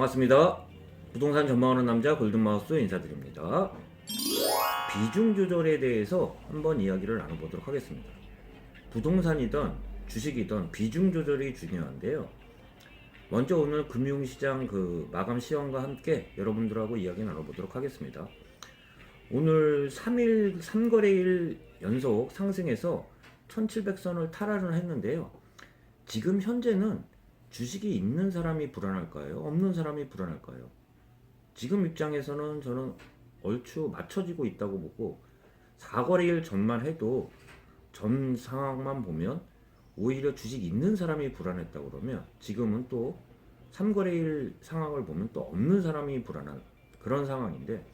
반갑습니다. 부동산 전망하는 남자 골든마우스 인사드립니다. 비중 조절에 대해서 한번 이야기를 나눠보도록 하겠습니다. 부동산이든 주식이든 비중 조절이 중요한데요. 먼저 오늘 금융시장 마감 시황과 함께 여러분들하고 이야기 나눠보도록 하겠습니다. 오늘 3일 3거래일 연속 상승해서 1700선을 탈환을 했는데요. 지금 현재는 주식이 있는 사람이 불안할까요? 없는 사람이 불안할까요? 지금 입장에서는 저는 얼추 맞춰지고 있다고 보고 4거래일 전만 해도 전 상황만 보면 오히려 주식 있는 사람이 불안했다고 그러면 지금은 또 3거래일 상황을 보면 또 없는 사람이 불안한 그런 상황인데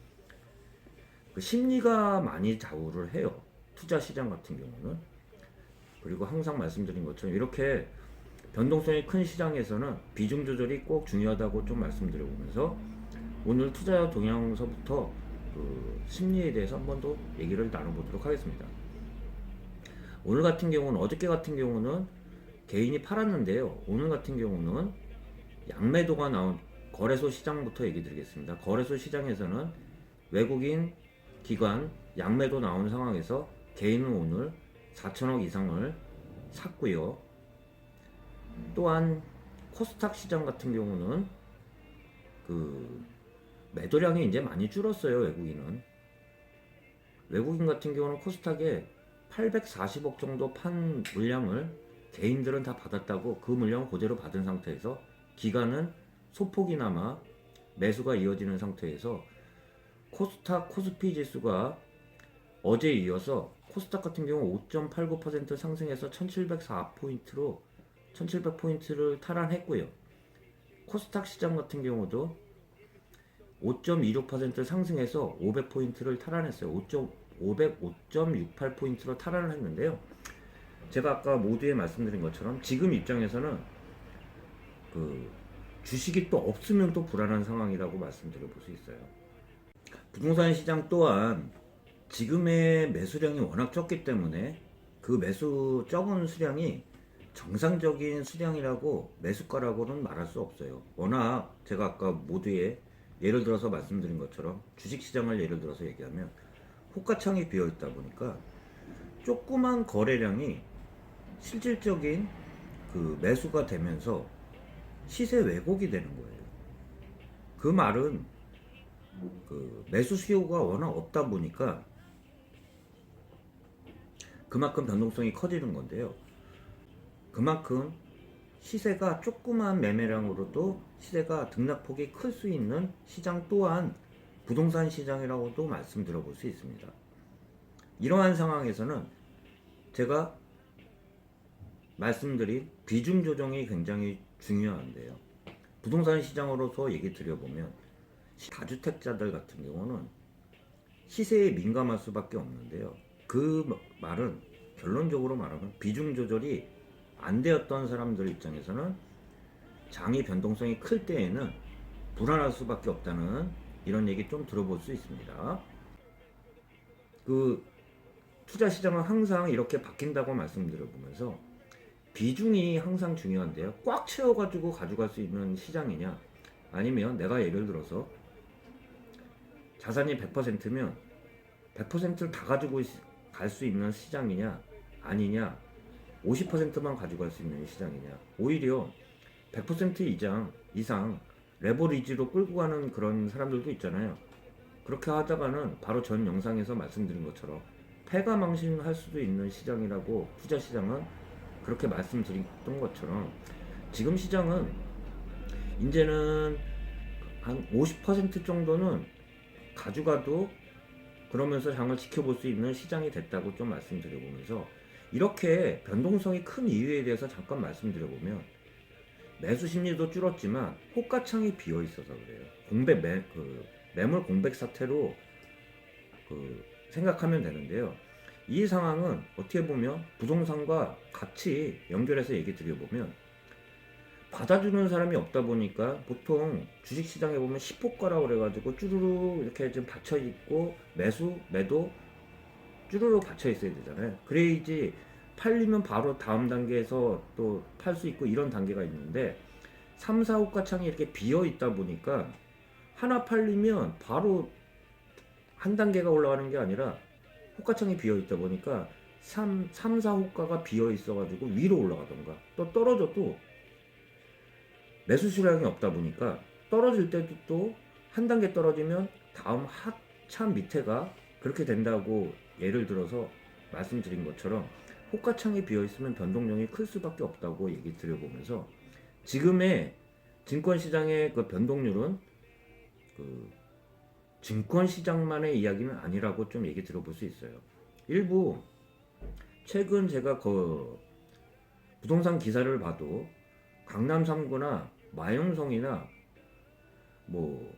그 심리가 많이 좌우를 해요. 투자 시장 같은 경우는. 그리고 항상 말씀드린 것처럼 이렇게 변동성이 큰 시장에서는 비중 조절이 꼭 중요하다고 좀 말씀드려보면서 오늘 투자 동향서부터 그 심리에 대해서 한 번 더 얘기를 나눠보도록 하겠습니다. 오늘 같은 경우는 어저께 같은 경우는 개인이 팔았는데요. 오늘 같은 경우는 양매도가 나온 거래소 시장부터 얘기 드리겠습니다. 거래소 시장에서는 외국인 기관 양매도 나온 상황에서 개인은 오늘 4천억 이상을 샀고요. 또한 코스닥 시장 같은 경우는 그 매도량이 이제 많이 줄었어요. 외국인 같은 경우는 코스닥에 840억 정도 판 물량을 개인들은 다 받았다고 그 물량을 그대로 받은 상태에서 기관은 소폭이나마 매수가 이어지는 상태에서 코스닥 코스피 지수가 어제 이어서 코스닥 같은 경우 5.89% 상승해서 1700포인트를 탈환했고요. 코스닥 시장 같은 경우도 5.26% 상승해서 500포인트를 탈환했어요. 505.68포인트로 탈환을 했는데요. 제가 아까 모두에 말씀드린 것처럼 지금 입장에서는 그 주식이 또 없으면 또 불안한 상황이라고 말씀드려 볼 수 있어요. 부동산 시장 또한 지금의 매수량이 워낙 적기 때문에 그 매수 적은 수량이 정상적인 수량이라고 매수가라고는 말할 수 없어요. 워낙 제가 아까 모두에 예를 들어서 말씀드린 것처럼 주식시장을 예를 들어서 얘기하면 호가창이 비어있다 보니까 조그만 거래량이 실질적인 그 매수가 되면서 시세 왜곡이 되는 거예요. 그 말은 그 매수 수요가 워낙 없다 보니까 그만큼 변동성이 커지는 건데요. 그만큼 시세가 조그만 매매량으로도 시세가 등락폭이 클 수 있는 시장 또한 부동산 시장이라고도 말씀드려 볼 수 있습니다. 이러한 상황에서는 제가 말씀드린 비중 조정이 굉장히 중요한데요. 부동산 시장으로서 얘기 드려보면 다주택자들 같은 경우는 시세에 민감할 수밖에 없는데요. 그 말은 결론적으로 말하면 비중 조절이 안 되었던 사람들 입장에서는 장이 변동성이 클 때에는 불안할 수밖에 없다는 이런 얘기 좀 들어볼 수 있습니다. 그 투자 시장은 항상 이렇게 바뀐다고 말씀드려보면서 비중이 항상 중요한데요. 꽉 채워가지고 가져갈 수 있는 시장이냐 아니면 내가 예를 들어서 자산이 100%면 100%를 다 가지고 갈 수 있는 시장이냐 아니냐 50%만 가져갈 수 있는 시장이냐 오히려 100% 이상 레버리지로 끌고 가는 그런 사람들도 있잖아요. 그렇게 하다가는 바로 전 영상에서 말씀드린 것처럼 패가망신할 수도 있는 시장이라고 투자 시장은 그렇게 말씀드렸던 것처럼 지금 시장은 이제는 한 50% 정도는 가져가도 그러면서 장을 지켜볼 수 있는 시장이 됐다고 좀 말씀드려보면서 이렇게 변동성이 큰 이유에 대해서 잠깐 말씀드려보면 매수 심리도 줄었지만 호가창이 비어 있어서 그래요. 매물 공백 사태로 생각하면 되는데요. 이 상황은 어떻게 보면 부동산과 같이 연결해서 얘기 드려보면 받아주는 사람이 없다 보니까 보통 주식시장에 보면 10호가라고 그래가지고 쭈루루 이렇게 좀 받쳐있고 매도 쭈루루 받쳐 있어야 되잖아요. 그래야지 팔리면 바로 다음 단계에서 또 팔 수 있고 이런 단계가 있는데 3, 4 호가창이 이렇게 비어 있다 보니까 하나 팔리면 바로 한 단계가 올라가는 게 아니라 호가창이 비어 있다 보니까 3, 4 호가가 비어 있어 가지고 위로 올라가던가 또 떨어져도 매수 수량이 없다 보니까 떨어질 때도 또 한 단계 떨어지면 다음 하차 밑에가 그렇게 된다고 예를 들어서 말씀드린 것처럼 호가창이 비어 있으면 변동량이 클 수밖에 없다고 얘기 드려보면서 지금의 증권시장의 그 변동률은 그 증권시장만의 이야기는 아니라고 좀 얘기 들어볼 수 있어요. 일부 최근 제가 그 부동산 기사를 봐도 강남 3구나 마용성이나 뭐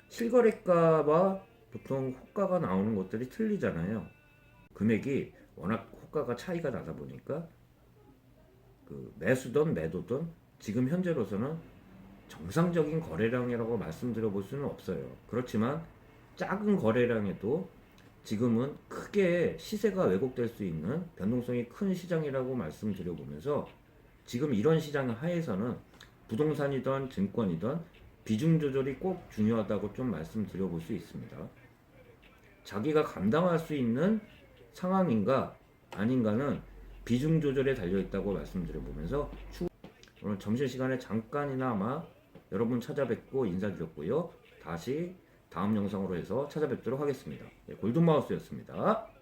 실거래가와 보통 호가가 나오는 것들이 틀리잖아요. 금액이 워낙 호가가 차이가 나다 보니까 그 매수든 매도든 지금 현재로서는 정상적인 거래량이라고 말씀드려 볼 수는 없어요. 그렇지만 작은 거래량에도 지금은 크게 시세가 왜곡될 수 있는 변동성이 큰 시장이라고 말씀드려 보면서 지금 이런 시장 하에서는 부동산이든 증권이든 비중 조절이 꼭 중요하다고 좀 말씀드려 볼 수 있습니다. 자기가 감당할 수 있는 상황인가 아닌가는 비중 조절에 달려 있다고 말씀드려 보면서 오늘 점심시간에 잠깐이나마 여러분 찾아뵙고 인사드렸고요. 다시 다음 영상으로 해서 찾아뵙도록 하겠습니다. 골든마우스였습니다.